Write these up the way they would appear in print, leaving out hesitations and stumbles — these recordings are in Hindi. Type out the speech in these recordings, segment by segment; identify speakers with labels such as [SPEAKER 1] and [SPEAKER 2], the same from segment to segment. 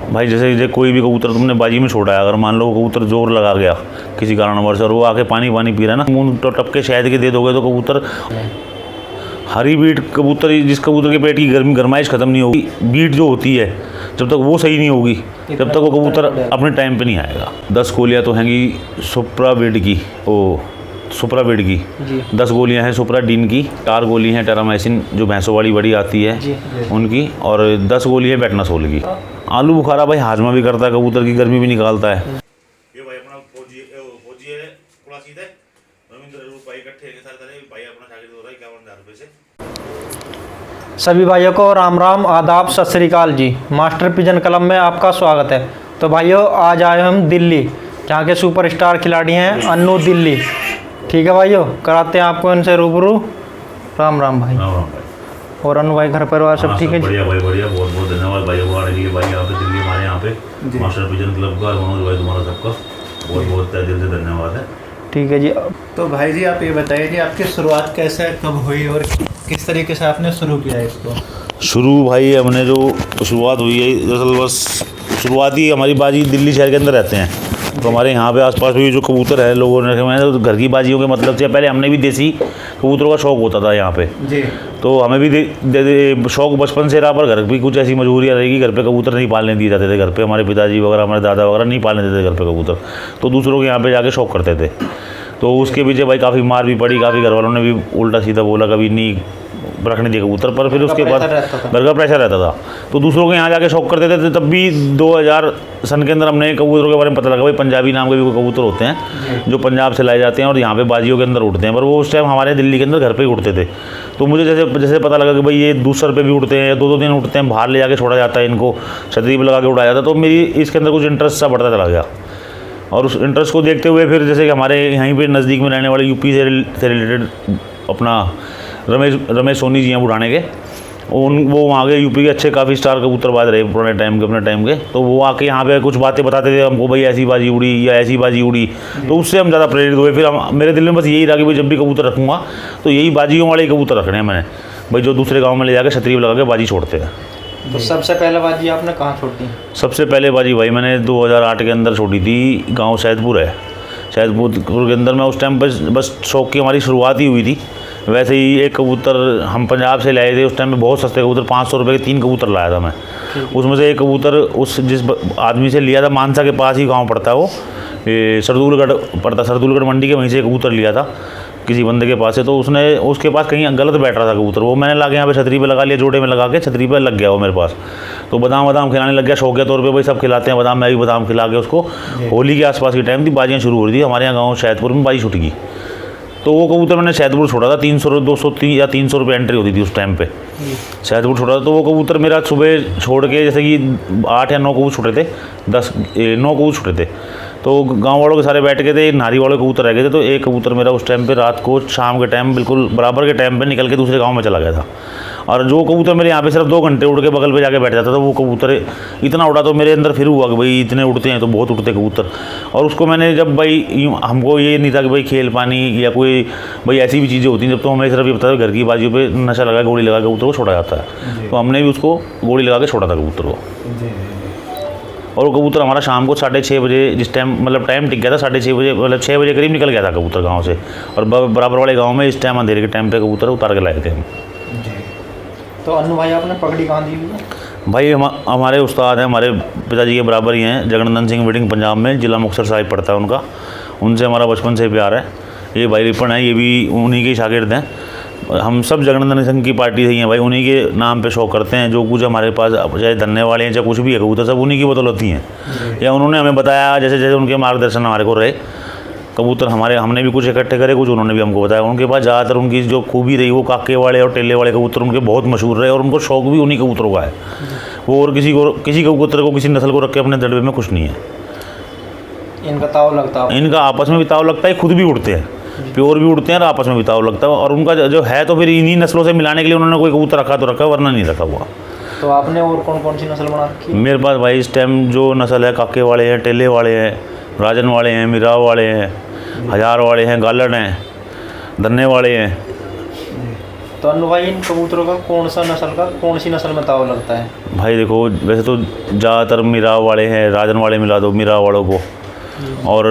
[SPEAKER 1] भाई जैसे कोई भी कबूतर तुमने बाजी में छोड़ा है, अगर मान लो कबूतर जोर लगा गया किसी कारणवश और वो आके पानी पी रहा है ना, मुँह तो टपके शहद के दे दोगे तो कबूतर हरी बीट कबूतर, जिस कबूतर के पेट की गरमाइश ख़त्म नहीं होगी, बीट जो होती है जब तक वो सही नहीं होगी जब तक वो कबूतर अपने टाइम पे नहीं आएगा। 10 गोलियाँ तो हैंगी सुप्राविड की, सुप्राविड की 10 गोलियाँ हैं सुप्राडीन की, 4 गोली हैं टेरामाइसिन जो भैंसों वाली बड़ी आती है उनकी, और 10 गोली है बेटनासोल की। आलू बुखारा भाई हाजमा भी करता है, कबूतर की गर्मी भी निकालता है। ये भाई अपना फौजी है थोड़ा सीधा रविंद्र भाई इकट्ठे के साथ भाई अपना शागिर्द हो रहा है 51,000 रुपये से।
[SPEAKER 2] सभी भाइयों को राम राम, आदाब, सत श्री अकाल जी। मास्टर पिजन क्लब में आपका स्वागत है। तो भाइयों आज आए हम दिल्ली, जहाँ के सुपरस्टार खिलाड़ी हैं अन्नू दिल्ली। ठीक है भाइयों, कराते हैं आपको इनसे रूबरू। राम राम भाई।
[SPEAKER 1] राम राम भाई।
[SPEAKER 2] और अन्नू भाई घर परिवार सब ठीक है?
[SPEAKER 1] बढ़िया भाई बढ़िया, बहुत बहुत धन्यवाद भाई को आने के लिए। भाई यहाँ पे दिल्ली हमारे यहाँ पे मास्टर पिजन क्लब का मनोज भाई तुम्हारा सबका बहुत बहुत तहे दिल से धन्यवाद है।
[SPEAKER 2] ठीक है जी।
[SPEAKER 3] तो भाई जी आप ये बताइए कि आपकी शुरुआत कैसे कब हुई और किस तरीके से आपने शुरू किया इसको?
[SPEAKER 1] शुरू भाई हमने जो शुरुआत हुई है दरअसल बस शुरुआत ही हमारी बाजी दिल्ली शहर के अंदर रहते हैं, तो हमारे यहाँ पे आसपास भी जो कबूतर है लोगों ने रखे हुए हैं तो घर की बाजियों के मतलब से पहले हमने भी देसी कबूतरों का शौक़ होता था यहाँ पे
[SPEAKER 3] जी।
[SPEAKER 1] तो हमें भी शौक़ बचपन से रहा, पर घर भी कुछ ऐसी मजबूरियाँ रहेगी, घर पे कबूतर नहीं पालने दिए जाते थे। घर पे हमारे पिताजी वगैरह हमारे दादा वगैरह नहीं पालने देते घर पे कबूतर, तो दूसरों के यहाँ पे जाके शौक़ करते थे। तो उसके पीछे भाई काफ़ी मार भी पड़ी, काफ़ी घर वालों ने भी उल्टा सीधा बोला, कभी नहीं रखने दिया कबूतर। पर फिर उसके बाद घर का प्रेशर रहता था तो दूसरों के यहाँ जाके शौक करते थे। तब भी 2000 सन के अंदर हमने कबूतरों के बारे में पता लगा भाई पंजाबी नाम के भी कोई कबूतर होते हैं जो पंजाब से लाए जाते हैं और यहाँ पे बाजियों के अंदर उड़ते हैं, पर वो उस टाइम हमारे दिल्ली के अंदर घर पे ही उड़ते थे। तो मुझे जैसे पता लगा कि भाई ये दूसरे पे भी उड़ते हैं, 2-2 दिन उड़ते हैं, बाहर ले जाके छोड़ा जाता है, इनको छतरी पर लगा के उड़ाया जाता है, तो मेरी इसके अंदर कुछ इंटरेस्ट सा बढ़ता चला गया। और उस इंटरेस्ट को देखते हुए फिर जैसे कि हमारे यहीं पे नज़दीक में रहने वाले यूपी से रिलेटेड अपना रमेश सोनी जी हैं बुढ़ाने के, वो वहाँ के यूपी के अच्छे काफ़ी स्टार कबूतरबाज रहे पुराने टाइम के, अपने टाइम के। तो वो आके यहाँ पे कुछ बातें बताते थे हमको, भाई ऐसी बाजी उड़ी या ऐसी बाजी उड़ी, तो उससे हम ज़्यादा प्रेरित हुए। फिर मेरे दिल में बस यही रहा कि भाई जब भी कबूतर रखूँगा तो यही बाजियों वाले कबूतर रखने हैं मैंने, भाई जो दूसरे गाँव में ले जाकर छतरी लगा के बाजी छोड़ते हैं।
[SPEAKER 2] तो सबसे पहले बाजी आपने कहाँ छोड़ी?
[SPEAKER 1] सबसे पहले बाजी भाई मैंने 2008 के अंदर छोड़ी थी, गांव सैदपुर है, सैदपुर के अंदर। मैं उस टाइम बस शौक़ की हमारी शुरुआत ही हुई थी। वैसे ही एक कबूतर हम पंजाब से लाए थे, उस टाइम में बहुत सस्ते कबूतर 500 रुपये के 3 कबूतर लाया था मैं। उसमें से एक कबूतर जिस आदमी से लिया था, मानसा के पास ही गाँव पड़ता है वो, सरदूलगढ़ पड़ता, सरदूलगढ़ मंडी के वहीं से कबूतर लिया था किसी बंदे के पास से। तो उसके पास कहीं गलत बैठ रहा था कबूतर, वो मैंने ला के यहाँ पे छतरी पे लगा लिया, जोड़े में लगा के छतरी पे लग गया वो मेरे पास। तो बादाम खिलाने लग गया शौकिया तौर पे, भाई सब खिलाते हैं बादाम, मैं भी बादाम खिला के उसको। होली के आसपास की टाइम थी, बाजियाँ शुरू हो रही थी हमारे यहाँ गाँव सैदपुर में, बाजी छूट गई। तो वो कबूतर मैंने सैदपुर छोड़ा था, 200 या 300 रुपये एंट्री होती थी उस टाइम पे, सैदपुर छोड़ा था। तो वो कबूतर मेरा सुबह छोड़ के जैसे कि 8 या 9 कबूतर छूटे थे, 9 कबूतर छूटे थे। तो गांव वालों के सारे बैठ गए थे, नारी वाले कबूतर रह गए थे। तो एक कबूतर मेरा उस टाइम पे रात को शाम के टाइम बिल्कुल बराबर के टाइम पे निकल के दूसरे गांव में चला गया था। और जो कबूतर मेरे यहाँ पे सिर्फ 2 घंटे उड़ के बगल पे जाके बैठ जाता था, वो कबूतर इतना उड़ा तो मेरे अंदर फिर हुआ कि भाई इतने उड़ते हैं तो बहुत उड़ते कबूतर। और उसको मैंने जब भाई हमको ये नहीं था कि भाई खेल पानी या कोई भाई ऐसी भी चीज़ें होती हैं, जब तो हमें सिर्फ ये पता था घर की बाजियों पर नशा लगा गोली लगा कबूतर को छोड़ा जाता है। तो हमने भी उसको गोली लगा के छोड़ा था कबूतर को। और वो कबूतर हमारा शाम को 6:30 बजे, जिस टाइम मतलब टाइम टिक गया था 6:30 बजे, मतलब 6 बजे करीब निकल गया था कबूतर गांव से। और बराबर वाले गांव में इस टाइम अंधेरे के टाइम पे कबूतर उतार के लाए थे हम।
[SPEAKER 2] तो अन्नू भाई आपने पगड़ी कहाँ दी?
[SPEAKER 1] भाई हमारे उस्ताद हैं, हमारे पिताजी के बराबर ही हैं, जगनंदन सिंह वेडिंग पंजाब में, जिला मुक्तसर साहिब पड़ता है उनका, उनसे हमारा बचपन से प्यार है। ये भाई रिपन है, ये भी उन्हीं के शागिर्द हैं। हम सब जगनंदन सिंह की पार्टी से ही हैं भाई, उन्हीं के नाम पे शौक करते हैं। जो कुछ हमारे पास चाहे धन्ने वाले हैं चाहे कुछ भी है कबूतर, सब उन्हीं की बदौलत ही हैं। या उन्होंने हमें बताया, जैसे जैसे उनके मार्गदर्शन हमारे को रहे कबूतर हमने भी कुछ इकट्ठे करे, कुछ उन्होंने भी हमको बताया। उनके पास ज़्यादातर उनकी जो खूबी रही वो काके वाले और टेले वाले कबूतर उनके बहुत मशहूर रहे, और उनको शौक भी उन्हीं कबूतरों का है। वो और किसी कबूतर को किसी नस्ल को रख के अपने दड़बे में खुश नहीं है।
[SPEAKER 2] इनका ताव लगता है,
[SPEAKER 1] इनका आपस में भी ताव लगता है, खुद भी उड़ते हैं, प्योर भी उड़ते हैं और आपस में भी ताव लगता है। और उनका जो है तो फिर इन्हीं नस्लों से मिलाने के लिए उन्होंने कोई कबूतर रखा तो रखा, वरना नहीं रखा हुआ।
[SPEAKER 2] तो आपने और कौन कौन सी नस्ल बना रखी है?
[SPEAKER 1] मेरे पास भाई इस टाइम जो नस्ल है, काके वाले हैं, टेले वाले हैं, राजन वाले हैं, मिराव वाले हैं, हजार वाले हैं, गालड़ हैं, धन्ने वाले हैं।
[SPEAKER 2] तो अन्नू भाई, इन कबूतरों का कौन सी नस्ल में ताव लगता है?
[SPEAKER 1] भाई देखो, वैसे तो ज़्यादातर मिराव वाले हैं, राजन वाले मिला दो मिराव वालों को, और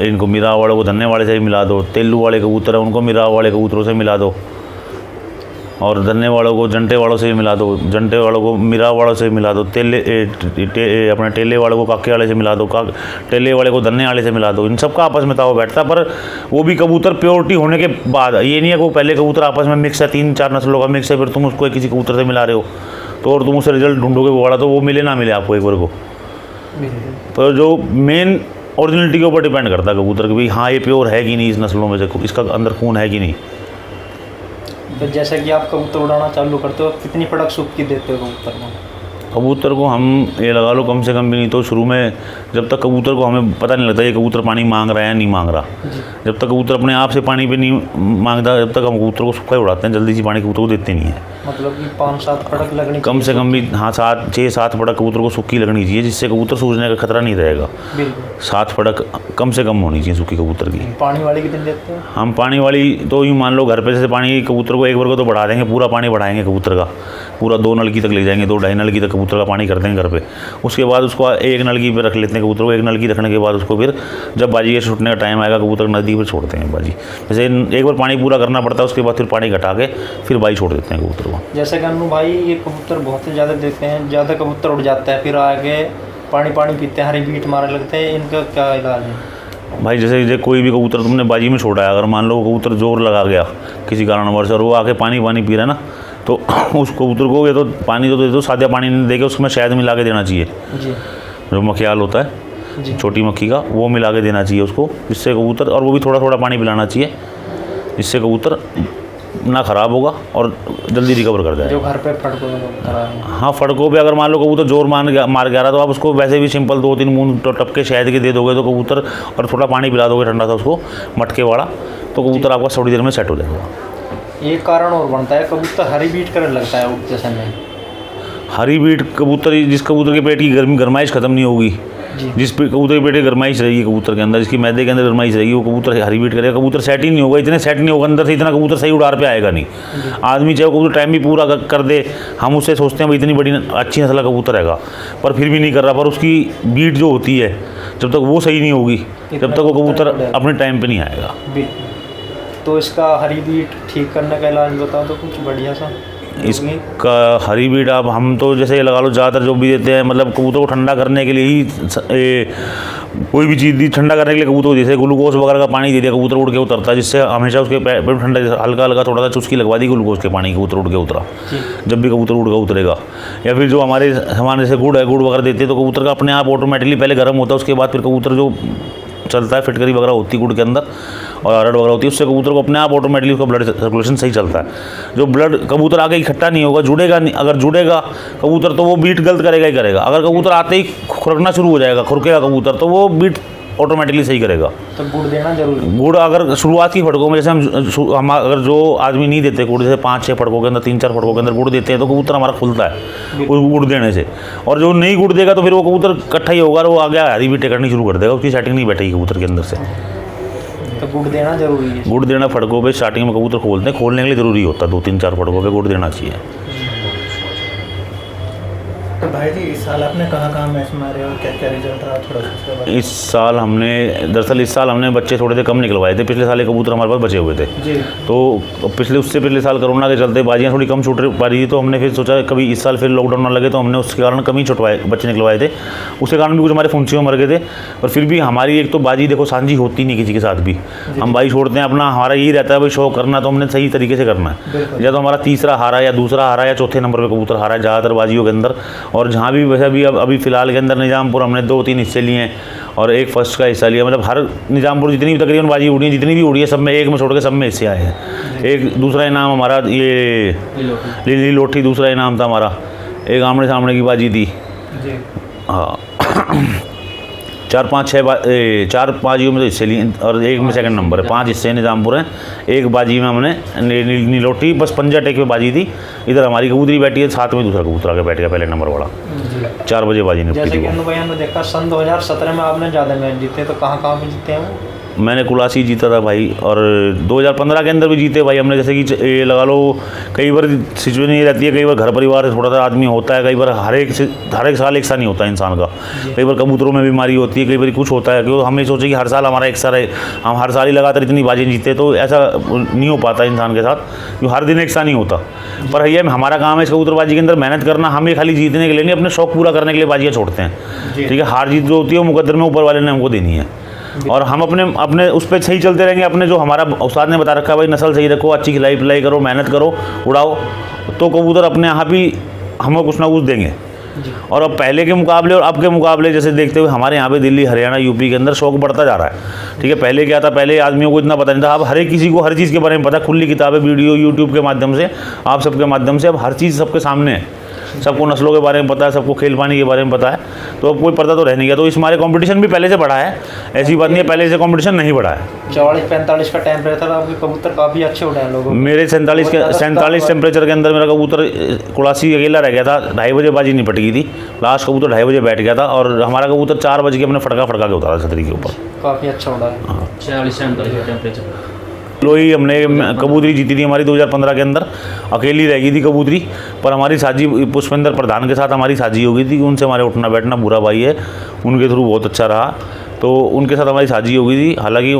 [SPEAKER 1] इनको मिराव वालों को धन्ने वाले से ही मिला दो। तेलू वाले कबूतर हैं उनको मिराव वाले कबूतरों से मिला दो, और धन्ने वालों को जंटे वालों से ही मिला दो, जंटे वालों को मिराव वालों से मिला दो, अपने टेले वालों को काके वाले से मिला दो, टेले वाले को धन्ने वाले से मिला दो। इन सब का आपस में ताव बैठता, पर वो भी कबूतर प्योरिटी होने के बाद। ये नहीं है कि पहले कबूतर आपस में मिक्स है, 3-4 नस्लों का मिक्स है, फिर तुम उसको किसी कबूतर से मिला रहे हो तो और तुम उससे रिजल्ट ढूंढोगे वो वाला, तो वो मिले ना मिले आपको एक बार को। तो जो मेन ओरिजिनलिटी के ऊपर डिपेंड करता है कबूतर कि भाई हाँ ये प्योर है कि नहीं, इस नस्लों में से इसका अंदर खून है कि नहीं।
[SPEAKER 2] तो जैसे कि आप कबूतर उड़ाना चालू करते हो, कितनी फड़क सूप की देते हो कबूतर को?
[SPEAKER 1] कबूतर को हम ये लगा लो कम से कम भी नहीं तो शुरू में, जब तक कबूतर को हमें पता नहीं लगता ये कबूतर पानी मांग रहा है या नहीं मांग रहा, जब तक कबूतर अपने आप से पानी पे नहीं मांगता, जब तक हम कबूतर को सूखा ही उड़ाते हैं, जल्दी से पानी कबूतर को देते नहीं है।
[SPEAKER 2] मतलब कि 5-7 फड़क लगनी
[SPEAKER 1] कम से कम भी, हाँ 6-7 फड़क कबूतर को सूखी लगनी चाहिए, जिससे कबूतर सूखने का खतरा नहीं रहेगा। 7 फड़क कम से कम होनी चाहिए सूखी कबूतर की।
[SPEAKER 2] पानी वाली कितनी देते हैं?
[SPEAKER 1] हम पानी वाली तो यूँ मान लो घर पे जैसे पानी कबूतर को एक बार को तो बढ़ा देंगे, पूरा पानी बढ़ाएंगे कबूतर का, पूरा 2 नलकी तक ले जाएंगे, 2-2.5 नलकी तक कबूतर का पानी कर देंगे घर पे। उसके बाद उसको 1 नलकी पे रख लेते हैं कबूतर को, 1 नलकी रखने के बाद उसको फिर जब बाजी के छूटने का टाइम आएगा कबूतर नदी पर छोड़ते हैं बाजी। जैसे एक बार पानी पूरा करना पड़ता है, उसके बाद फिर पानी घटा के फिर बाजी छोड़ देते हैं कबूतर को।
[SPEAKER 2] जैसे कि अन्नू भाई, ये कबूतर बहुत ही ज़्यादा देते हैं, ज़्यादा कबूतर उड़ जाता है, फिर आगे पानी पीते हैं, हरी बीट मारने लगते हैं, इनका क्या इलाज है?
[SPEAKER 1] भाई जैसे कोई भी कबूतर तुमने बाजी में छोड़ा है, अगर मान लो कबूतर जोर लगा गया किसी कारणवश और वो आके पानी पी रहा है ना, तो उस कबूतर को ये तो पानी तो दे दो, सादा पानी नहीं देके उसमें शहद मिला के देना चाहिए
[SPEAKER 2] जी।
[SPEAKER 1] जो मखियाल होता है छोटी मक्खी का, वो मिला के देना चाहिए उसको, जिससे कबूतर, और वो भी थोड़ा थोड़ा पानी पिलाना चाहिए, जिससे कबूतर ना ख़राब होगा और जल्दी रिकवर कर जाएगा।
[SPEAKER 2] जो घर पे फड़कों में कबूतर है,
[SPEAKER 1] हाँ फड़कों पे अगर मान लो कबूतर जोर मार गया रहा, तो आप उसको वैसे भी सिंपल 2-3 बूंद टपके शहद के दे दोगे तो कबूतर, और थोड़ा पानी पिला दोगे ठंडा सा उसको मटके वाला, तो कबूतर आपका थोड़ी देर में सेट हो जाएगा।
[SPEAKER 2] एक कारण और बनता है, कबूतर हरी बीट करने लगता है उड़ते समय।
[SPEAKER 1] हरी बीट कबूतर, जिस कबूतर के पेट की गरमाइश ख़त्म नहीं होगी, जिस कबूतर के पेट की गरमाइश रहेगी कबूतर के अंदर, जिसकी मैदे के अंदर गरमाइश रहेगी, वो कबूतर हरी बीट करेगा। कबूतर सेट ही नहीं होगा, इतने सेट नहीं होगा अंदर से, इतना कबूतर सही उड़ार पे आएगा नहीं। आदमी चाहे कबूतर टाइम भी पूरा कर दे, हम उससे सोचते हैं भाई इतनी बड़ी अच्छी नस्ल का कबूतर रहेगा, पर फिर भी नहीं कर रहा, पर उसकी बीट जो होती है जब तक वो सही नहीं होगी, जब तक वो कबूतर अपने टाइम पर नहीं आएगा।
[SPEAKER 2] तो इसका हरी बीट ठीक करने का इलाज बताओ तो कुछ बढ़िया सा।
[SPEAKER 1] इसका हरी बीट आप, हम तो जैसे लगा लो ज़्यादातर जो भी देते हैं, मतलब कबूतर को ठंडा करने के लिए ही कोई भी चीज़ दी ठंडा करने के लिए कबूतर को, जैसे ग्लूकोज वगैरह का पानी दे दिया, कबूतर उड़ के उतरता है, जिससे हमेशा उसके पेट में ठंडा, हल्का हल्का थोड़ा सा चुस्की लगवा दी ग्लूकोज के पानी, कबूतर उड़ के उतरा, जब भी कबूतर उड़ के उतरेगा। या फिर जो हमारे जैसे गुड़ है, गुड़ वगैरह देते हैं, तो कबूतर का अपने आप ऑटोमेटिकली पहले गर्म होता है, उसके बाद फिर कबूतर जो चलता है, फिटकरी वगैरह होती है गुड़ के अंदर और अरड़ वगैरह होती है, उससे कबूतर को अपने आप ऑटोमेटिकली उसका ब्लड सर्कुलेशन सही चलता है। जो ब्लड कबूतर आके इकट्ठा नहीं होगा, जुड़ेगा नहीं, अगर जुड़ेगा कबूतर तो वो बीट गलत करेगा ही करेगा। अगर कबूतर आते ही खुरकना शुरू हो जाएगा, खुरकेगा कबूतर, तो वो बीट ऑटोमेटिकली सही करेगा।
[SPEAKER 2] तो गुड़ देना जरूरी।
[SPEAKER 1] गुड़ अगर शुरुआत की फड़कों में, जैसे हम अगर जो आदमी नहीं देते गुड़, जैसे 5-6 फड़कों के अंदर, 3-4 फड़कों के अंदर गुड़ देते हैं, तो कबूतर हमारा खुलता है उस गुड़ देने से। और जो नहीं गुड़ देगा तो फिर वो कबूतर इकट्ठा ही होगा और वो आगे हरी बीटें करनी शुरू कर देगा, उसकी सेटिंग नहीं बैठेगी कबूतर के अंदर से।
[SPEAKER 2] तो गुड़ देना जरूरी है।
[SPEAKER 1] गुड़ देना फड़कों पे स्टार्टिंग में कबूतर खोलते हैं, खोलने के लिए ज़रूरी होता है, 2-3-4 फड़कों पे गुड़ देना चाहिए।
[SPEAKER 3] तो भाई जी इस साल आपने कहाँ मैच मारे और क्या क्या रिजल्ट रहा, थोड़ा उसके बारे में?
[SPEAKER 1] इस साल हमने बच्चे थोड़े से कम निकलवाए थे। पिछले साल कबूतर हमारे पास बचे हुए थे
[SPEAKER 3] जी।
[SPEAKER 1] तो पिछले साल कोरोना के चलते बाजियाँ थोड़ी कम छूट पा रही थी, तो हमने फिर सोचा कभी इस साल फिर लॉकडाउन ना लगे, तो हमने उसके कारण कम ही बच्चे निकलवाए थे। उसके कारण भी कुछ हमारे फुंसियों मर गए थे, पर फिर भी हमारी एक तो बाजी देखो सांझी होती नहीं किसी के साथ भी, हम बाजी छोड़ते हैं अपना, हमारा यही रहता है भाई शो करना, तो हमने सही तरीके से करना है। या तो हमारा तीसरा हारा या दूसरा हारा या चौथे नंबर पर कबूतर हारा है ज़्यादातर बाजियों के अंदर। और जहाँ भी वैसे भी अभी फ़िलहाल के अंदर निज़ामपुर हमने 2-3 हिस्से लिए हैं और एक फर्स्ट का हिस्सा लिया। मतलब हर निज़ामपुर जितनी भी तकरीबन बाजी उड़ी है, जितनी भी उड़ी है, सब में एक में छोड़ के सब में हिस्से आए हैं। एक दूसरा इनाम हमारा ये लीली लोठी दूसरा इनाम था हमारा, एक आमने सामने की बाजी थी। हाँ 4 बाजियों में तो हिस्से लिए और एक में सेकंड नंबर है। 5 हिस्से निज़ामपुर हैं, एक बाजी में हमने नीलोटी बस पंजा टेक में बाजी थी। इधर हमारी कबूतरी बैठी है, साथ में दूसरा कबूतर आके बैठ गया पहले नंबर वाला। 4 बजे बाजी निपटी थी।
[SPEAKER 2] जैसे कि देखा सन 2017 में आपने ज़्यादा मैच जीते, तो कहाँ पे जीते हैं वो?
[SPEAKER 1] मैंने कुलासी जीता था भाई, और 2015 के अंदर भी जीते भाई हमने। जैसे कि ये लगा लो, कई बार सिचुएशन ये रहती है, कई बार घर परिवार से थोड़ा सा आदमी होता है, कई बार हर एक साल एक सा नहीं होता इंसान का। कई बार कबूतरों में बीमारी होती है, कई बार कुछ होता है, क्योंकि हम ये सोचे कि हर साल हमारा एक सा रहे, हम हर साल ही लगातार इतनी बाजी जीते, तो ऐसा नहीं हो पाता इंसान के साथ, क्योंकि हर दिन एक सा नहीं होता। पर ये हमारा काम है इस कबूतरबाजी के अंदर मेहनत करना। हम ये खाली जीतने के लिए नहीं, अपने शौक पूरा करने के लिए बाजियाँ छोड़ते हैं। ठीक है, हार जीत जो होती है वो मुकद्दर में ऊपर वाले ने हमको देनी है, और हम अपने उस पर सही चलते रहेंगे। अपने जो हमारा उस्ताद ने बता रखा है भाई, नस्ल सही रखो, अच्छी खिलाई पिलाई करो, मेहनत करो, उड़ाओ, तो कबूतर अपने यहाँ भी हमको कुछ ना कुछ देंगे। और अब पहले के मुकाबले और अब के मुकाबले जैसे देखते हुए हमारे यहाँ पे दिल्ली, हरियाणा, यूपी के अंदर शौक बढ़ता जा रहा है। ठीक है, पहले क्या था, पहले आदमियों को इतना पता नहीं था। अब हर एक किसी को हर चीज़ के बारे में पता है, खुली किताबें, वीडियो, यूट्यूब के माध्यम से, आप सबके माध्यम से अब हर चीज़ सबके सामने है। सबको नस्लों के बारे में पता है, सबको खेल पानी के बारे में पता है, तो अब कोई पर्दा तो रह नहीं गया। तो इस हमारे कंपटीशन भी पहले से बढ़ा है, ऐसी बात नहीं है पहले से कंपटीशन नहीं बढ़ा है।
[SPEAKER 2] 44-45 का टेम्परेचर था, आपके कबूतर काफ़ी अच्छे उड़े हैं लोगों।
[SPEAKER 1] मेरे 47 टेम्परेचर के अंदर मेरा कबूतर कुलासी अकेला रह गया था। 2:30 बजे बाजी निपट गई थी, लास्ट कबूतर 2:30 बजे बैठ गया था, और हमारा कबूतर 4 बजे अपने फटका के उतारा छतरी के ऊपर।
[SPEAKER 2] काफ़ी अच्छा उड़ा है।
[SPEAKER 4] 46-47 टेम्परेचर।
[SPEAKER 1] लोही हमने कबूतरी जीती थी हमारी 2015 के अंदर, अकेली रह गई थी कबूतरी, पर हमारी साजी पुष्पेंद्र प्रधान के साथ हमारी साजी हो गई थी। उनसे हमारे उठना बैठना, बुरा भाई है, उनके थ्रू बहुत अच्छा रहा, तो उनके साथ हमारी साजी हो गई थी। हालांकि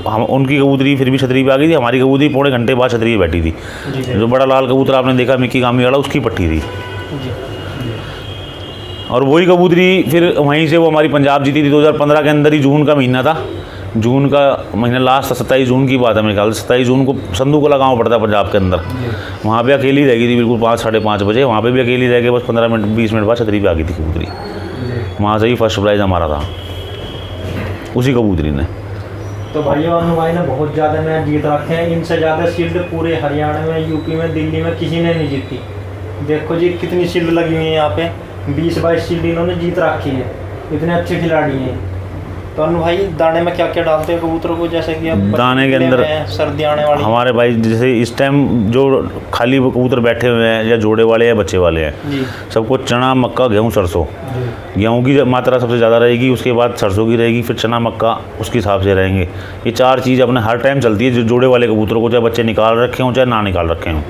[SPEAKER 1] हम उनकी कबूतरी फिर भी छतरी पे आ गई थी, हमारी कबूतरी पौने घंटे बाद छतरी पे बैठी थी। जो बड़ा लाल कबूतर आपने देखा मिक्की कामी वाला, उसकी पट्टी थी। और वही कबूतरी फिर वहीं से वो हमारी पंजाब जीती थी 2015 के अंदर ही। जून का महीना था, जून का महीना लास्ट 27 जून की बात है मेरे ख्याल से। 27 जून को संदूकला गाँव पड़ता है पंजाब के अंदर, वहाँ पे अकेली रह गई थी बिल्कुल 5-5:30 बजे। वहाँ पे भी अकेली रह गई, बस 15 मिनट 20 मिनट बाद छतरी पे आ गई थी कबूतरी। वहाँ से ही फर्स्ट प्राइज़ हमारा था उसी कबूतरी ने।
[SPEAKER 2] तो भाइयों, अनु भाई ने बहुत ज़्यादा मैच जीत रखे हैं, इनसे ज़्यादा शील्ड पूरे हरियाणा में, यूपी में, दिल्ली में किसी ने नहीं जीती। देखो जी कितनी शील्ड लगी हुई है यहाँ पे, 20-22 शील्ड इन्होंने जीत रखी है, इतने अच्छे खिलाड़ी हैं। तो अनु भाई, दाने में क्या क्या डालते हैं कबूतरों को, जैसे कि अब
[SPEAKER 1] दाने के अंदर
[SPEAKER 2] सर्दी आने वाली
[SPEAKER 1] हमारे भाई, जैसे इस टाइम जो खाली कबूतर बैठे हुए हैं, या जोड़े वाले या बच्चे वाले हैं, सबको चना, मक्का, गेहूँ, सरसों। गेहूँ की मात्रा सबसे ज़्यादा रहेगी, उसके बाद सरसों की रहेगी, फिर चना, मक्का उसके हिसाब से रहेंगे। ये 4 चीज़ अपने हर टाइम चलती है जो जोड़े वाले कबूतरों को, चाहे बच्चे निकाल रखे हों चाहे ना निकाल रखे हों,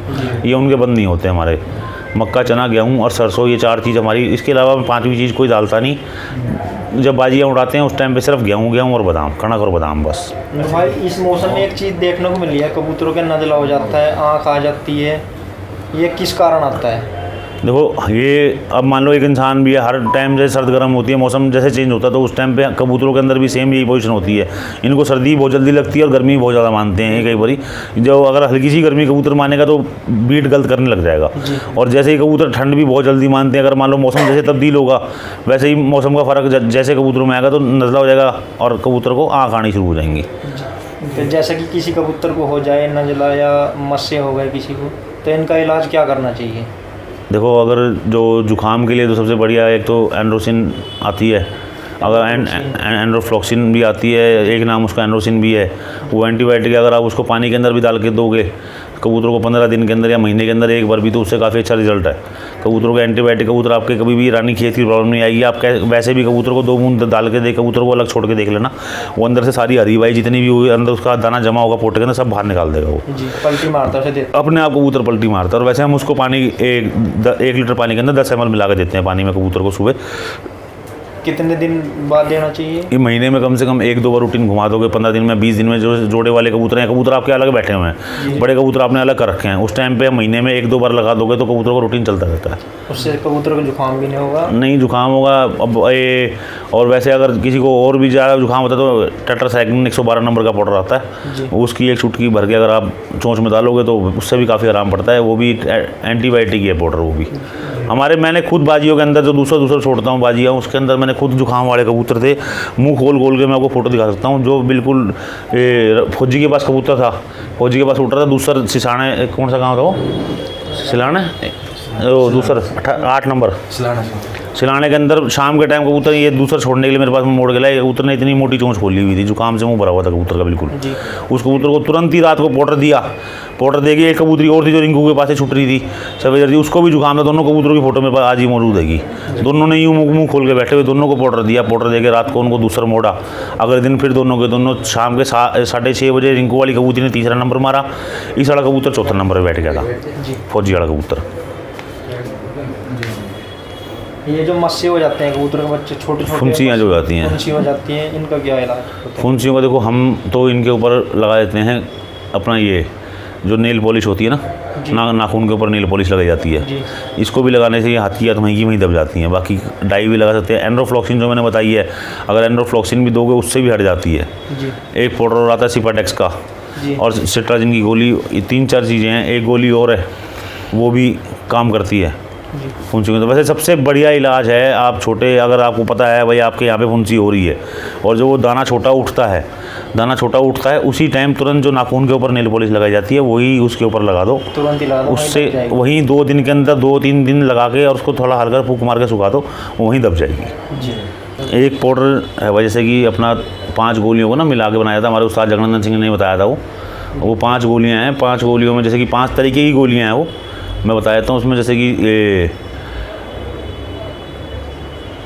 [SPEAKER 1] ये उनके बंद नहीं होते हमारे। मक्का, चना, गेहूँ और सरसों, ये 4 चीज़ हमारी। इसके अलावा 5वीं चीज़ कोई डालता नहीं। जब बाजियाँ उड़ाते हैं उस टाइम पे सिर्फ गेहूँ और बादाम, कणक और बादाम बस।
[SPEAKER 2] भाई, इस मौसम में एक चीज़ देखने को मिली है, कबूतरों के नज़ला हो जाता है, आँख आ जाती है, ये किस कारण आता है?
[SPEAKER 1] देखो, ये अब मान लो एक इंसान भी है, हर टाइम जैसे सर्द गर्म होती है, मौसम जैसे चेंज होता है, तो उस टाइम पे कबूतरों के अंदर भी सेम यही पोजीशन होती है। इनको सर्दी बहुत जल्दी लगती है और गर्मी बहुत ज़्यादा मानते हैं। कई बारी जो अगर हल्की सी गर्मी कबूतर मानेगा तो बीट गलत करने लग जाएगा, और जैसे ही कबूतर ठंड भी बहुत जल्दी मानते हैं। अगर मान लो मौसम जैसे तब्दील होगा, वैसे ही मौसम का फ़र्क जैसे कबूतरों में आएगा तो नज़ला हो जाएगा और कबूतर को आँख आनी शुरू हो जाएंगी।
[SPEAKER 2] तो जैसे कि किसी कबूतर को हो जाए नज़ला या मस्से हो गए किसी को, तो इनका इलाज क्या करना चाहिए?
[SPEAKER 1] देखो, अगर जो जुकाम के लिए तो सबसे बढ़िया एक तो एंड्रोसिन आती है, अगर एंड्रोफ्लॉक्सिन भी आती है, एक नाम उसका एंड्रोसिन भी है। वो एंटीबायोटिक अगर आप उसको पानी के अंदर भी डाल के दोगे कबूतरों को 15 दिन के अंदर या महीने के अंदर एक बार भी, तो उससे काफ़ी अच्छा रिजल्ट है। कबूतरों के एंटीबायोटिक, कबूतर आपके कभी भी रानी खेत की प्रॉब्लम नहीं आएगी। आप वैसे भी कबूतर को 2 बूंद डाल के कबूतर को अलग छोड़ के देख लेना, वो अंदर से सारी हरी भाई जितनी भी हुई अंदर उसका दाना जमा होगा पोटे के अंदर, सब बाहर निकाल देगा। वो
[SPEAKER 2] पलटी मारता है,
[SPEAKER 1] अपने आप कबूतर पलटी मारता है। और वैसे हम उसको पानी 1 लीटर पानी के अंदर 10 ml मिला के देते हैं पानी में कबूतर को सुबह।
[SPEAKER 2] कितने दिन बाद देना चाहिए?
[SPEAKER 1] ये महीने में कम से कम 1-2 बार रूटीन घुमा दोगे, 15 दिन में, 20 दिन में। जो जोड़े वाले कबूतर हैं, कबूतर आपके अलग बैठे हुए हैं, बड़े कबूतर आपने अलग कर रखे हैं, उस टाइम पे महीने में 1-2 बार लगा दोगे तो कबूतर का रूटीन चलता रहता है।
[SPEAKER 2] उससे कबूतर को जुकाम भी नहीं होगा?
[SPEAKER 1] नहीं, जुकाम होगा अब ये। और वैसे अगर किसी को और भी ज़्यादा जुकाम होता है तो टेट्रासाइक्लिन 112 नंबर का पाउडर आता है, उसकी 1 चुटकी भर के अगर आप चोंच में डालोगे तो उससे भी काफ़ी आराम पड़ता है। वो भी एंटीबायोटिक है पाउडर, वो भी हमारे। मैंने खुद बाजियों के अंदर जो दूसरा छोड़ता हूँ बाजियाँ, उसके अंदर मैंने खुद जुकाम वाले कबूतर थे, मुंह खोल के मैं आपको फ़ोटो दिखा सकता हूँ, जो बिल्कुल फौजी के पास कबूतर था, फौजी के पास उड़ रहा था। दूसरा सिसाने, कौन सा गाँव था वो, सिलाने, वो दूसरा 8 नंबर सिलाने के अंदर शाम के टाइम कबूतर ये दूसरा छोड़ने के लिए मेरे पास मोड़ के लाए। कबूतर ने इतनी मोटी चोंच खोली हुई थी, जुकाम से मुंह भरा हुआ था कबूतर का बिल्कुल। उस कबूतर को तुरंत ही रात को पाउडर दिया, पाउडर देगी। एक कबूतरी और थी जो रिंकू के पास से छुट रही थी, सवेर थी, उसको भी जुकाम था। दोनों कबूतरों की फ़ोटो मेरे पास आज ही मौजूद हैगी। दोनों ने यूँ मुँह खोल के बैठे हुए, दोनों को पाउडर दिया। पाउडर दे के रात को उनको दूसरा मोड़ा। अगले दिन फिर दोनों शाम के 6:30 बजे रिंकू वाली कबूतरी ने तीसरा नंबर मारा। इस वाला कबूतर चौथा नंबर पर बैठ गया था, फौजी वाला कबूतर।
[SPEAKER 2] ये जो मस्से हो जाते हैं कबूतर के बच्चे, छोटे छोटे
[SPEAKER 1] फुंसियाँ जो हो जाती हैं,
[SPEAKER 2] फुंसी हो जाती हैं, इनका क्या इलाज होता है?
[SPEAKER 1] फुंसियों का देखो, हम तो इनके ऊपर लगा देते हैं अपना ये जो नेल पॉलिश होती है ना, नाखून के ऊपर नेल पॉलिश लगाई जाती है। इसको भी लगाने से ये हाथ की हाथ वहीं की वहीं दब जाती हैं। बाकी डाई भी लगा सकते हैं। एंड्रोफ्लॉक्सिन जो मैंने बताई है, अगर एंड्रोफ्लॉक्सिन भी दोगे उससे भी हट जाती है। एक पाउडर और आता है सिपाटेक्स का, और सिट्राजिन की गोली। ये 3-4 चीज़ें हैं। एक गोली और है, वो भी काम करती है फुंसी में। तो वैसे सबसे बढ़िया इलाज है, आप छोटे, अगर आपको पता है भाई आपके यहाँ पे फुंसी हो रही है और जो वो दाना छोटा उठता है, उसी टाइम तुरंत जो नाखून के ऊपर नेल पॉलिश लगाई जाती है वही उसके ऊपर लगा दो,
[SPEAKER 2] तुरंत ही लगा दो,
[SPEAKER 1] उससे वहीं 2 दिन के अंदर 2-3 दिन लगा के और उसको थोड़ा हल्का फूंक मार के सुखा दो, वहीं दब जाएगी। एक पाउडर है भाई, जैसे कि अपना 5 गोलियों को ना मिला के बनाया था हमारे उस्ताद जगनंदन सिंह ने बताया था। वो 5 गोलियाँ हैं। 5 गोलियों में जैसे कि 5 तरीके की गोलियाँ हैं, वो मैं बता देता हूँ। उसमें जैसे कि ये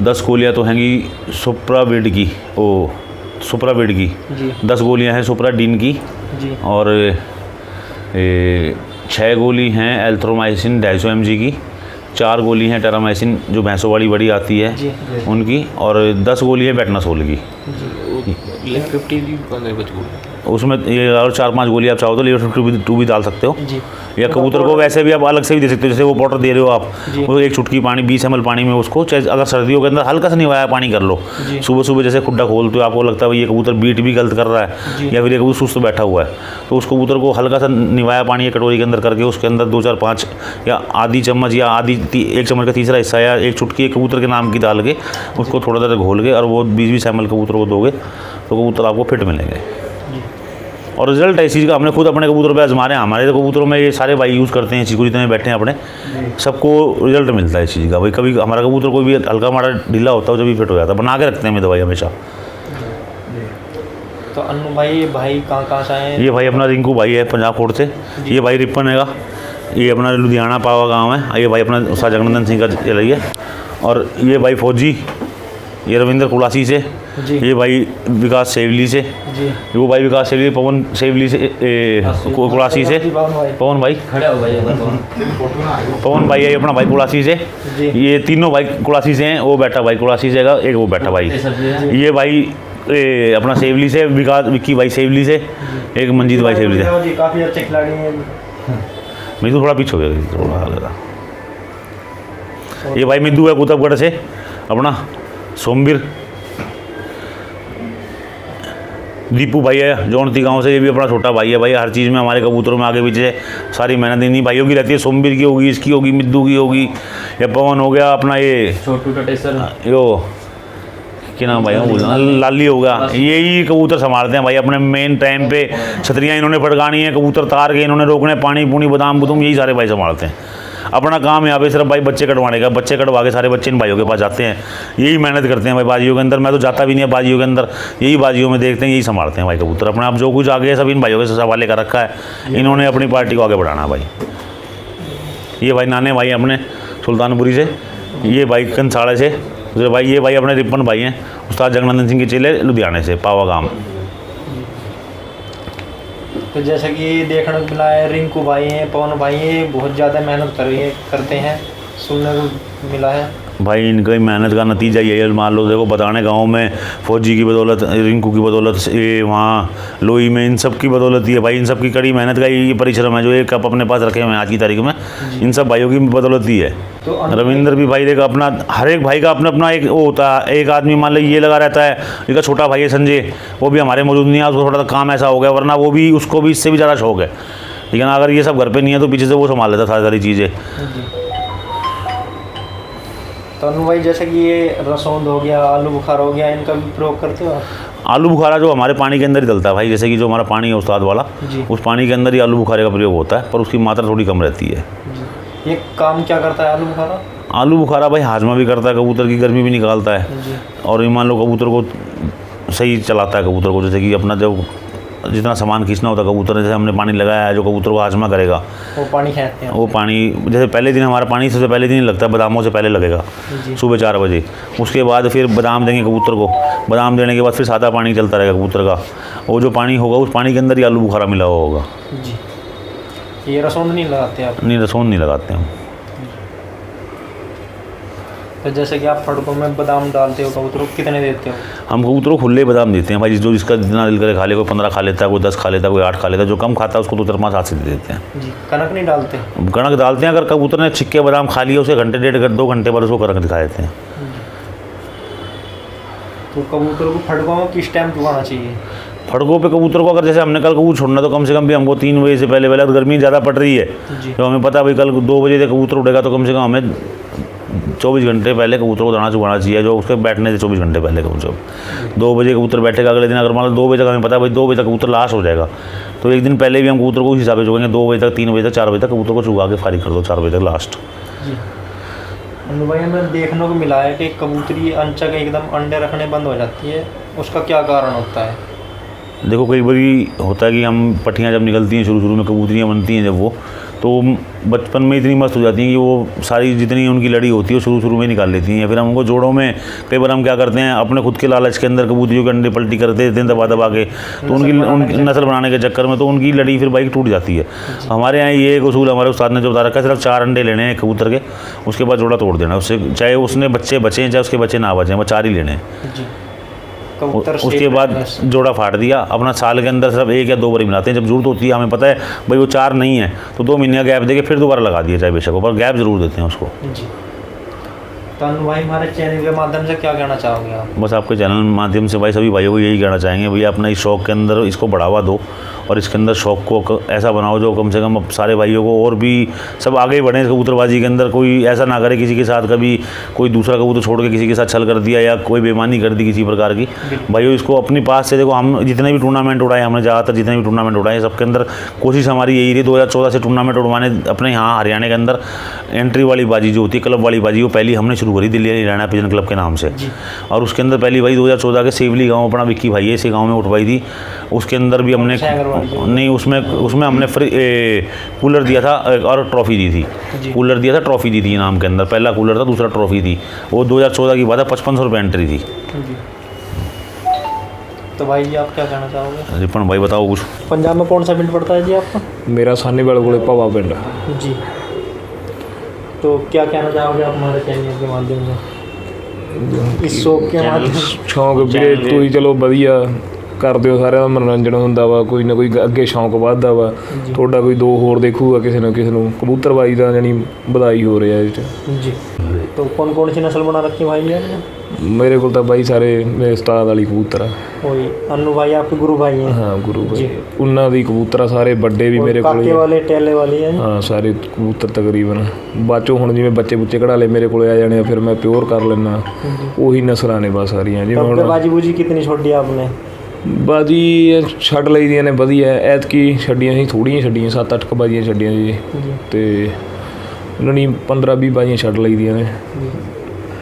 [SPEAKER 1] 10 गोलियाँ तो हैंगी सुप्राविड की, 10 गोलियाँ हैं सुप्राडीन की, और 6 गोली हैं एल्थ्रोमाइसिन 250 mg की, 4 गोली हैं टेरामाइसिन जो भैंसों वाली बड़ी आती है उनकी, और 10 गोली है बेटनासोल की। उसमें ये और 4-5 गोली आप चाहो तो लीवर 52 भी डाल सकते हो, या कबूतर को वैसे भी आप अलग से भी दे सकते हो। जैसे वो पाउडर दे रहे हो आप, वो 1 चुटकी पानी 20 ml पानी में उसको, चाहे अगर सर्दियों के अंदर हल्का सा निवाया पानी कर लो। सुबह जैसे खुड्डा खोलते हो, आपको लगता है भाई ये कबूतर बीट भी गलत कर रहा है या फिर ये कबूतर सुस्त बैठा हुआ है, तो उस कबूतर को हल्का सा निवाया पानी एक कटोरी के अंदर करके उसके अंदर 2-4-5 या आधी चम्मच या 1 चम्मच का तीसरा हिस्सा या 1 चुटकी एक कबूतर के नाम की डाल के उसको थोड़ा देर घोल के और वो 20-20 ml कबूतर को दोगे तो कबूतर आपको फिट मिलेंगे। और रिजल्ट है इस चीज़ का, हमने खुद अपने कबूतरों पे आजमारे हैं। हमारे कबूतरों में ये सारे भाई यूज़ करते हैं, चीज़ को जितने बैठे हैं अपने, सबको रिजल्ट मिलता है इस चीज़ का। भाई कभी हमारा कबूतर कोई भी हल्का मारा ढीला होता है जब भी फिट हो जाता है, बना के रखते हैं हमें दवाई हमेशा।
[SPEAKER 2] तो अन्नू भाई कहाँ से आए हैं?
[SPEAKER 1] ये भाई अपना रिंकू भाई है पंजाब कोट से। ये भाई रिपन हैगा, ये अपना लुधियाना पावा गाँव है। ये भाई अपना उस्ताद जगनंदन सिंह का चलाई है। और ये भाई फौजी, ये रविंद्र कुलासी से। ये भाई विकास सेवली से। वो भाई विकास सेवली, पवन सेवली से, कुलासी से। पवन भाई है अपना भाई कुलासी से। ये तीनों भाई कुलासी से हैं। वो बैठा भाई कुलासी से, एक वो बैठा भाई। ये भाई अपना सेवली से, विक्की भाई सेवली से, एक मंजीत भाई सेवली से।
[SPEAKER 2] काफ़ी अच्छे खिलाड़ी हैं।
[SPEAKER 1] मैं तो थोड़ा पीछे हो गया थोड़ा। ये भाई मिद्दू है कुतुबगढ़ से अपना, सोमवीर। दीपू भाई है जौनती गांव से, ये भी अपना छोटा भाई है। भाई हर चीज़ में हमारे कबूतरों में आगे पीछे सारी मेहनत इन्हीं भाइयों की रहती है। सोमवीर की होगी, इसकी होगी, मिद्दू की होगी, या पवन हो गया अपना, ये
[SPEAKER 4] छोटू टटेसर,
[SPEAKER 1] यो क्या नाम भाई बोलना, लाली होगा। यही कबूतर संभालते हैं भाई अपने मेन टाइम पे। छतरियाँ इन्होंने फटकानी है, कबूतर तार के इन्होंने रोकने, पानी पूनी बादाम बुदूम यही सारे भाई संभालते हैं। अपना काम यहाँ पे सिर्फ भाई बच्चे कटवाने का। बच्चे कटवा के सारे बच्चे इन भाइयों के पास जाते हैं, यही मेहनत करते हैं भाई बाजियों के अंदर। मैं तो जाता भी नहीं है बाजियों के अंदर, यही बाजियों में देखते हैं, यही संभालते हैं भाई कबूतर अपने आप। जो कुछ आगे है सब इन भाइयों के हवाले का रखा है। इन्होंने अपनी पार्टी को आगे बढ़ाना भाई। ये भाई नाने भाई अपने सुल्तानपुरी से। ये भाई कंसाड़े से दूसरे भाई। ये भाई अपने रिपन भाई हैं, उस्ताद जगनंदन सिंह के चेले, लुधियाने से, पावा गाँव।
[SPEAKER 2] तो जैसे कि देखने को मिला है, रिंकू भाई हैं, पवन भाई हैं, बहुत ज़्यादा मेहनत करते हैं, सुनने को मिला है।
[SPEAKER 1] भाई इनकी मेहनत का नतीजा यही है। मान लो देखो बताने गांव में फौजी की बदौलत, रिंकू की बदौलत, ये वहाँ लोई में इन सब की बदौलत ही है भाई। इन सब की कड़ी मेहनत का ये परिश्रम है जो एक कप अपने पास रखे हुए हैं आज की तारीख में, इन सब भाइयों की बदौलत ही है। तो रविंद्र भी भाई देखा अपना, हर एक भाई का अपना अपना एक वो होता है। एक आदमी मान लो ये लगा रहता है, इसका छोटा भाई है संजय, वो भी हमारे मौजूद नहीं है, उसको थोड़ा सा काम ऐसा हो गया, वरना वो भी, उसको भी इससे भी ज़्यादा शौक है। लेकिन अगर ये सब घर पर नहीं है तो पीछे से वो संभाल लेता सारी चीज़ें।
[SPEAKER 2] तो अनु भाई जैसे कि ये रसौंद हो गया, आलू बुखारा हो गया, इनका भी प्रयोग करते हो?
[SPEAKER 1] आलू बुखारा जो हमारे पानी के अंदर ही डलता है भाई, जैसे कि जो हमारा पानी है उस्ताद वाला, उस पानी के अंदर ही आलू बुखारे का प्रयोग होता है, पर उसकी मात्रा थोड़ी कम रहती है।
[SPEAKER 2] ये काम क्या करता है आलू बुखारा?
[SPEAKER 1] आलू बुखारा भाई हाजमा भी करता है, कबूतर की गर्मी भी निकालता है, और ये मान लो कबूतर को सही चलाता है कबूतर को। जैसे कि अपना जब जितना सामान खींचना होता कबूतर ने, जैसे हमने पानी लगाया है जो कबूतर को हाजमा करेगा,
[SPEAKER 2] वो पानी खेलते हैं।
[SPEAKER 1] वो पानी जैसे पहले दिन हमारा पानी सबसे पहले दिन लगता है, बादामों से पहले लगेगा सुबह 4 बजे। उसके बाद फिर बादाम देंगे कबूतर को, बादाम देने के बाद फिर सादा पानी चलता रहेगा कबूतर का। वो जो पानी होगा उस पानी के अंदर ही आलू बुखारा मिला हुआ होगा।
[SPEAKER 2] जी, ये रसोंद नहीं लगाते आप?
[SPEAKER 1] नहीं, रसोन नहीं लगाते हम।
[SPEAKER 2] तो जैसे कि आप फड़कों में बादाम डालते हो कबूतरों को, कितने देते हो?
[SPEAKER 1] हम कबूतरों को खुले बादाम देते हैं भाई, जो जिसका जितना दिल करे खा ले। कोई 15 खा लेता है, कोई 10 खा लेता है, कोई 8 खा लेता है। जो कम खाता है उसको 2-4-5 हाथ से दे देते हैं।
[SPEAKER 2] जी, कनक नहीं डालते?
[SPEAKER 1] कणक डालते हैं, अगर कबूतर ने छिक्के बादाम खा लिया उसे घंटे 1.5-2 घंटे बाद उसको कणक दिखा देते हैं।
[SPEAKER 2] तो कबूतरों को फड़कों में किस टाइम चुगाना चाहिए?
[SPEAKER 1] फड़कों पे कबूतर को अगर जैसे हमने कल कबूतर छोड़ना तो कम से कम भी हमको 3 बजे से पहले पहले, गर्मी ज़्यादा पड़ रही है तो हमें पता है भाई कल 2 बजे तक कबूतर उड़ेगा, तो कम से कम हमें 24 घंटे पहले कबूतर को दाना चुगाना चाहिए, जो उसके बैठने से 24 घंटे पहले कबूतर। 2 बजे कबूतर बैठेगा, अगले दिन अगर मान लो 2 बजे तक हमें पता है भाई 2 बजे तक कबूतर लाश हो जाएगा, तो एक दिन पहले भी हम कबूतर को उस हिसाब से चुगेंगे। 2 बजे तक, 3 बजे तक, 4 बजे तक कबूतर को चुगा के फारिग कर दो, 4 बजे तक लास्ट।
[SPEAKER 2] जी, अनु भाई हमें देखने को मिला है कि कबूतरी अंचक एकदम अंडे रखने बंद हो जाती है, उसका क्या कारण होता है?
[SPEAKER 1] देखो कई बारी होता है कि हम पट्टियाँ जब निकलती हैं शुरू में कबूतरियाँ बनती हैं जब वो, तो बचपन में इतनी मस्त हो जाती हैं कि वो सारी जितनी उनकी लड़ी होती है शुरू में निकाल लेती हैं। या फिर हम उनको जोड़ों में कई बार हम क्या करते हैं, अपने खुद के लालच के अंदर कबूतरियों के अंडे पलटी कर देते हैं दबा के, तो उनकी नस्ल बनाने के चक्कर में तो उनकी लड़ी फिर बाइक टूट जाती है। हमारे यहाँ ये एक उसूल हमारे उस्ताद ने जो बता रखा है, सिर्फ 4 अंडे लेने हैं कबूतर के, उसके बाद जोड़ा तोड़ देना उससे, चाहे उसने बच्चे बचें चाहे उसके बच्चे ना बचें, वो 4 ही लेने हैं। उसके बाद जोड़ा फाड़ दिया। अपना साल के अंदर सिर्फ 1 या 2 बार मिलाते हैं, जब जरूरत होती है हमें पता है भाई वो 4 नहीं है तो 2 महीने का गैप देके फिर दोबारा लगा दिया चाहे बेशक, पर गैप जरूर देते हैं उसको।
[SPEAKER 2] जी, तो अनु भाई हमारे चैनल के माध्यम से क्या कहना चाहोगे आप?
[SPEAKER 1] बस आपके चैनल के माध्यम से भाई सभी भाइयों को यही कहना चाहेंगे, भैया अपना इस शौक़ के अंदर इसको बढ़ावा दो और इसके अंदर शौक़ को ऐसा बनाओ जो कम से कम सारे भाइयों को और भी सब आगे ही बढ़ें कबूतरबाजी के अंदर। कोई ऐसा ना करे किसी के साथ कभी कोई दूसरा कबूतर छोड़ के किसी के साथ छल कर दिया या कोई बेईमानी कर दी किसी प्रकार की। भाइयों इसको अपनी पास से देखो, हम जितने भी टूर्नामेंट उड़ाए, हमने ज़्यादातर जितने भी टूर्नामेंट उड़ाए सबके अंदर कोशिश हमारी यही रही 2014 से टूर्नामेंट उड़वाने अपने यहाँ हरियाणा के अंदर। एंट्री वाली बाजी जो होती है, क्लब वाली बाजी, वो पहली हमने शुरू करी दिल्ली हरियाणा पिजन क्लब के नाम से, और उसके अंदर पहली बाजी 2014 के सेवली गाँव अपना विक्की भाई है इसी गाँव में उठवाई थी। उसके अंदर भी हमने नहीं, उसमें हमने फ्री कूलर दिया था और ट्रॉफ़ी दी थी। कूलर दिया था, ट्रॉफ़ी दी थी इनाम के अंदर, पहला कूलर था, दूसरा ट्रॉफ़ी थी। वो 2014 की बात है, 5500 रुपये एंट्री थी।
[SPEAKER 2] तो भाई जी आप क्या कहना चाहोगे?
[SPEAKER 1] रिपन भाई बताओ कुछ।
[SPEAKER 2] पंजाब में कौन सा पिंड पड़ता है जी आपका?
[SPEAKER 5] मेरा सानीवाल कोले पवा पिंड।
[SPEAKER 2] जी, तो क्या कहना चाहोगे आप हमारे चैनल के माध्यम से, इस शौक के माध्यम से?
[SPEAKER 5] शौक ਵੀਰੇ ਤੁਸੀਂ ਚਲੋ ਵਧੀਆ ਕਰਦੇ ਹੋ, ਸਾਰਿਆਂ ਦਾ ਮਨੋਰੰਜਨ ਹੁੰਦਾ ਵਾ, ਕੋਈ ਨਾ ਕੋਈ ਅੱਗੇ ਸ਼ੌਕ ਵੱਧਦਾ ਵਾ, ਤੁਹਾਡਾ ਕੋਈ 2 ਹੋਰ ਦੇਖੂਗਾ ਕਿਸੇ ਨਾ ਕਿਸੇ ਨੂੰ, ਕਬੂਤਰਬਾਜੀ ਦਾ ਜਾਨੀ ਵਧਾਈ ਹੋ ਰਿਹਾ ਇਹ 'ਚ।
[SPEAKER 2] जी, तो कौन सी नस्ल बना रखी है भाई है?
[SPEAKER 5] ਮੇਰੇ ਕੋਲ ਤਾਂ ਬਾਈ ਸਾਰੇ ਮੇਰੇ ਉਸਤਾਦ ਵਾਲੀ ਕਬੂਤਰ ਆ।
[SPEAKER 2] वही अनु भाई आपके गुरु भाई हैं?
[SPEAKER 5] ਹਾਂ ਗੁਰੂ ਭਾਈ, ਉਹਨਾਂ ਦੀ ਕਬੂਤਰ ਆ ਸਾਰੇ, ਵੱਡੇ ਵੀ ਮੇਰੇ ਕੋਲ
[SPEAKER 2] काके वाले टेले वाले हैं?
[SPEAKER 5] ਹਾਂ ਸਾਰੇ ਕਬੂਤਰ ਤਕਰੀਬਨ। ਬਾਚੋ ਹੁਣ ਜਿਵੇਂ ਬੱਚੇ ਬੁੱਚੇ ਕਢਾ ਲਏ ਮੇਰੇ ਕੋਲੇ ਆ ਜਾਣੇ, ਫਿਰ ਮੈਂ ਪਿਓਰ ਕਰ ਲੈਣਾ, ਉਹੀ ਨਸਲਾਂ ਨੇ ਬਸ ਸਾਰੀਆਂ। ਜਿਵੇਂ ਹੁਣ
[SPEAKER 2] बाजी बूजी कितनी छोड़ी आपने?
[SPEAKER 5] ਬਾਜੀ ਛੱਡ ਲਈ ਦੀਆਂ ਨੇ ਵਧੀਆ, ਐਤਕੀ ਛੱਡੀਆਂ ਸੀ ਥੋੜ੍ਹੀਆਂ ਛੱਡੀਆਂ, 7-8 ਕੁ ਬਾਜੀਆਂ ਛੱਡੀਆਂ ਜੀ, ਅਤੇ ਉਹਨਾਂ ਨੇ 15-20 ਬਾਜੀਆਂ ਛੱਡ ਲਈ ਦੀਆਂ ਨੇ।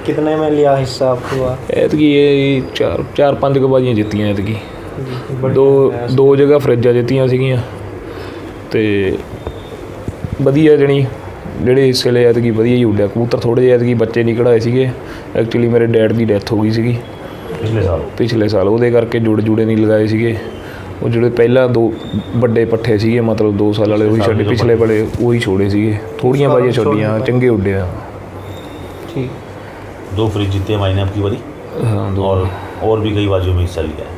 [SPEAKER 2] कितने में लिया हिस्सा आपको?
[SPEAKER 5] ਐਤਕੀ ਇਹ 4-5 ਕੁ ਬਾਜੀਆਂ ਜਿੱਤੀਆਂ ਐਤਕੀ। ਦੋ ਜਗ੍ਹਾ ਫਰਿੱਜਾਂ ਜਿੱਤੀਆਂ ਸੀਗੀਆਂ, ਅਤੇ ਵਧੀਆ ਜਣੀ ਜਿਹੜੇ ਹਿੱਸੇ ਲਏ ਐਤਕੀ ਵਧੀਆ ਹੀ ਉੱਡਿਆ ਕਬੂਤਰ। ਥੋੜ੍ਹੇ ਜਿਹੇ ਐਤਕੀ ਬੱਚੇ ਨਹੀਂ ਕਢਾਏ ਸੀਗੇ, ਐਕਚੁਅਲੀ ਮੇਰੇ ਡੈਡ ਦੀ ਡੈਥ ਹੋ ਗਈ ਸੀਗੀ ਪਿਛਲੇ ਸਾਲ, ਉਹਦੇ ਕਰਕੇ ਜੁੜੇ ਨਹੀਂ ਲਗਾਏ ਸੀਗੇ। ਉਹ ਜਿਹੜੇ ਪਹਿਲਾਂ 2 ਵੱਡੇ ਪੱਠੇ ਸੀਗੇ, ਮਤਲਬ 2 ਸਾਲ ਵਾਲੇ, ਉਹੀ ਛੱਡੇ, ਪਿਛਲੇ ਵਾਲੇ ਉਹੀ ਛੋੜੇ ਸੀਗੇ। ਥੋੜ੍ਹੀਆਂ ਬਾਜੀਆਂ ਛੱਡੀਆਂ, ਚੰਗੇ ਉੱਡੇ ਆ।
[SPEAKER 2] ठीक,
[SPEAKER 1] 2 फ्रिज जीते हैं मायने आपकी बारी।
[SPEAKER 5] हाँ, 2
[SPEAKER 1] और भी कई बाजियों में हिस्सा लिया है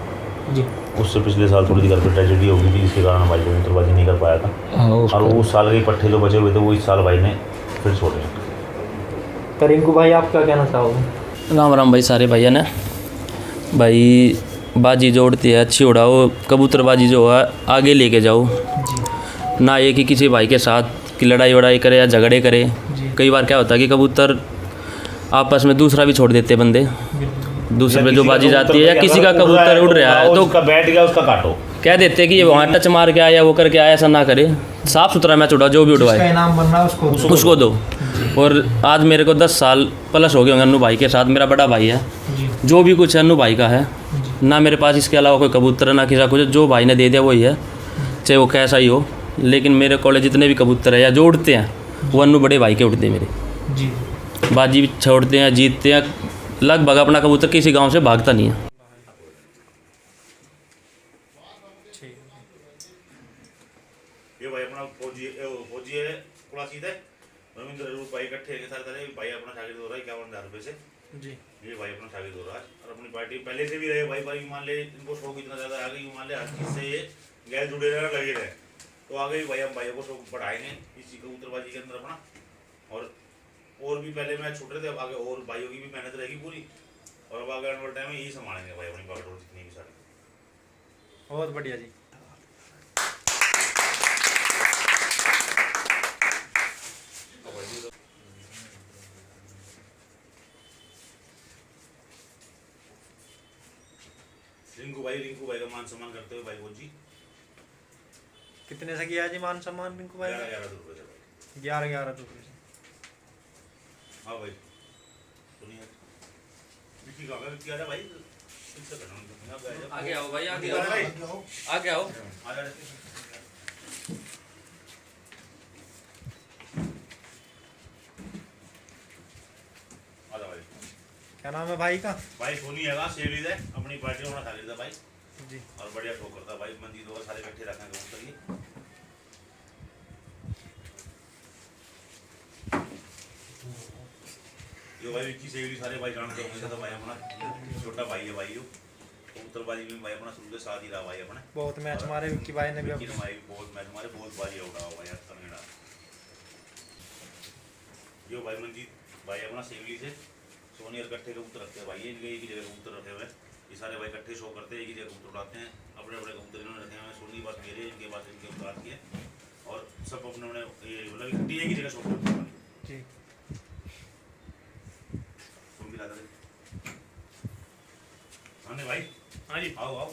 [SPEAKER 2] जी।
[SPEAKER 1] उससे पिछले साल थोड़ी सी घर पर ट्रेजेडी हो गई थी जिसके कारण भाई कबूतरबाजी नहीं कर पाया था।
[SPEAKER 5] हाँ,
[SPEAKER 1] और उस साल के पट्टे जो बचे हुए थे वो इस साल भाई ने फिर छोड़े।
[SPEAKER 2] तो रिंकू भाई आप क्या कहना चाहोगे?
[SPEAKER 4] राम राम भाई सारे भैया ने। भाई बाजी जोड़ती है अच्छी उड़ाओ, कबूतरबाजी जो है आगे लेके जाओ, ना ये कि किसी भाई के साथ की लड़ाई वड़ाई करे या झगड़े करे। कई बार क्या होता है कि कबूतर आपस में दूसरा भी छोड़ देते हैं बंदे, दूसरे पे जो बाजी जाती है, या किसी का कबूतर उड़ रहा है तो
[SPEAKER 1] बैठ गया उसका काटो,
[SPEAKER 4] कह देते हैं कि ये वहाँ टच मार के आया, वो करके आया, ऐसा ना करे, साफ़ सुथरा मैच उड़ाओ, जो भी उड़वाए
[SPEAKER 2] इनाम बन रहा है
[SPEAKER 4] उसको दो। और आज मेरे को 10 साल प्लस हो गए होंगे अनु भाई के साथ, मेरा बड़ा भाई है, जो भी कुछ है अनु भाई का है। ना मेरे पास इसके अलावा कोई कबूतर है ना किसी कुछ, जो भाई ने दे दिया वही है, चाहे वो कैसा ही हो। लेकिन मेरे कॉलेज जितने भी कबूतर है या जो उड़ते हैं वो अन्नू बड़े भाई के उड़ते हैं मेरे।
[SPEAKER 2] जी
[SPEAKER 4] बाजी भी छोड़ते हैं, जीतते हैं, लगभग अपना कबूतर किसी गांव से भागता नहीं है।
[SPEAKER 1] ये भाई अपना फौजी है थोड़ा सीधा रविंद्र रूप भाई इकट्ठे के साथ भाई अपना शागिर्द हो रहा है 51,000 रुपये से
[SPEAKER 2] जी।
[SPEAKER 1] ये भाई अपना शागिर्द हो रहा है और अपनी पार्टी पहले से भी रहे भाई भाई मान ले इनको शौक इतना ज़्यादा आ गई, मान ले हर चीज़ से ये गैर जुड़े रहे लगे रहे, तो आगे भी भाई हम भाइयों को शौक बढ़ाएंगे इसी कबूतरबाजी के अंदर अपना। और भी पहले मैच छूट रहे थे, अब आगे और भाइयों की भी मेहनत रहेगी पूरी, और अब आगे आने वाले टाइम में यही संभालेंगे भाई अपनी बागडोर जितनी भी सारी।
[SPEAKER 2] बहुत बढ़िया जी। रिंकू भाई का मान सम्मान करते हुए भाई भोजी कितने से किया जी मान सम्मान रिंकू भाई?
[SPEAKER 1] 11,000 रुपये से भाई।
[SPEAKER 2] 11,000 रुपये से।
[SPEAKER 1] हाँ भाई सुनिए विक्की का विक्की आजा भाई इससे करना
[SPEAKER 4] आगे आओ भाई, आगे
[SPEAKER 1] आओ भाई,
[SPEAKER 4] आगे आओ।
[SPEAKER 1] आजा आजा भाई।
[SPEAKER 2] क्या नाम है भाई का?
[SPEAKER 1] भाई सोनी है सेवली है अपनी पार्टी में खा लेता भाई
[SPEAKER 2] जी।
[SPEAKER 1] और बढ़िया शो करता भाई, मंदिर होगा सारे इकट्ठे रखना कबूतर ये। जो भाई विक्की सेवली सारे भाई जानते होंगे तो भाई अपना छोटा भाई है भाई, कबूतरबाजी में भाई अपना शुरू से साथ ही रहा भाई अपने।
[SPEAKER 2] बहुत मैच हमारे विक्की भाई ने भी
[SPEAKER 1] विक्की ने भाई बहुत मैच हमारे बहुत बाजी उड़ा भाई आज तक। यो भाई मंजीत भाई अपना सेवली से सोनी और इकट्ठे कबूतर रखते हैं भाई, ये इनके एक ही जगह कबूतर रखे हुए हैं, ये सारे भाई इकट्ठे शो करते हैं, एक ही जगह कबूतर उड़ाते हैं। अपने अपने कबूतर इन्होंने रखे हैं, सोनी बात मेरे इनके पास इनके उतार के, और सब अपने अपने ये मतलब इकट्ठी एक ही जगह शो करते हैं
[SPEAKER 2] जी।
[SPEAKER 1] तुम भी ला दे आने भाई। हाँ जी आओ आओ।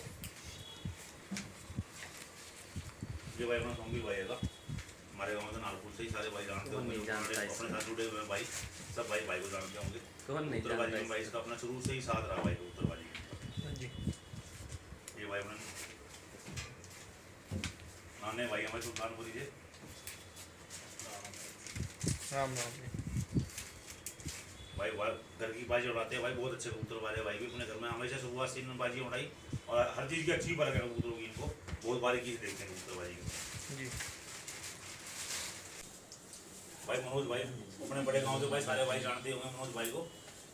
[SPEAKER 1] ये भाई अपना सोंगी भाई है हमारे गाँव से नालपुर से ही सारे भाई जानते होंगे, अपने साथ जुड़े हुए हैं भाई, सब भाई भाई को जानते होंगे। कबूतरबाजी में भाई इसका अपना शुरू से ही साथ रहा भाई कबूतरबाजी जी। ये भाई अपने नाने भाई हमारे सुल्तानपुरी से
[SPEAKER 2] राम राम जी।
[SPEAKER 1] भाई घर की बाजी उड़ाते हैं भाई, बहुत अच्छे कबूतरबाज है भाई भी अपने घर में, हमेशा शुरुआत से इन्होंने बाजी उड़ाई और हर चीज़ की अच्छी परख है कबूतरों की, इनको बहुत बारीकी से देखते हैं कबूतरबाजी की
[SPEAKER 2] जी।
[SPEAKER 1] भाई मनोज भाई अपने बड़े गांव से भाई सारे भाई जानते होंगे मनोज भाई को,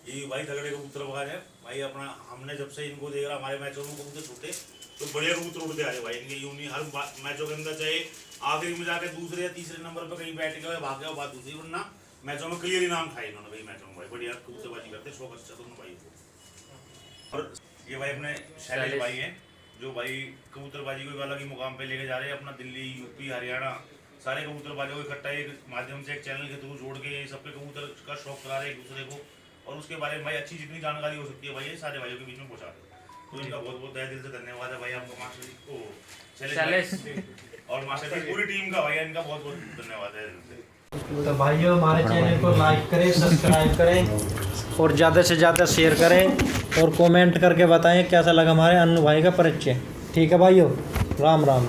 [SPEAKER 1] ये भाई तगड़े कबूतरबाज है भाई अपना। हमने जब से इनको देख रहा हमारे मैचों में कबूतर छूटे तो बढ़िया कबूतर उड़ते आ रहे भाई इनके, यूं नहीं हर मैचों के अंदर चाहे आखिरी में जाकर दूसरे या तीसरे नंबर पर कहीं बैठ गए भाग गए बात दूसरी, वरना मैचों में क्लियर इनाम खाए इन्होंने भाई मैचों में भाई, बढ़िया कबूतरबाजी करते शौक अच्छा दोनों भाई को। और ये भाई अपने शैलेश भाई हैं जो भाई कबूतरबाजी को अलग ही मुकाम पे लेके जा रहे हैं, अपना दिल्ली यूपी हरियाणा सारे कबूतरबाजों को इकट्ठा एक माध्यम से एक चैनल के थ्रू जोड़ के सबके कबूतर का शौक करा रहे एक दूसरे को, और उसके बारे में भाई अच्छी जितनी जानकारी हो सकती है भाई ये सारे भाइयों के बीच में पहुंचा रहे। तो इनका बहुत बहुत तहे दिल से धन्यवाद है भाई आपको, मास्टर जी को और मास्टर जी पूरी टीम का भाई इनका बहुत बहुत धन्यवाद है।
[SPEAKER 2] तो भाइयों हमारे चैनल को लाइक करें, सब्सक्राइब करें और ज़्यादा से ज़्यादा शेयर करें और कमेंट करके बताएं कैसा लगा हमारे अन्नू भाई का परिचय। ठीक है भाइयों, राम राम।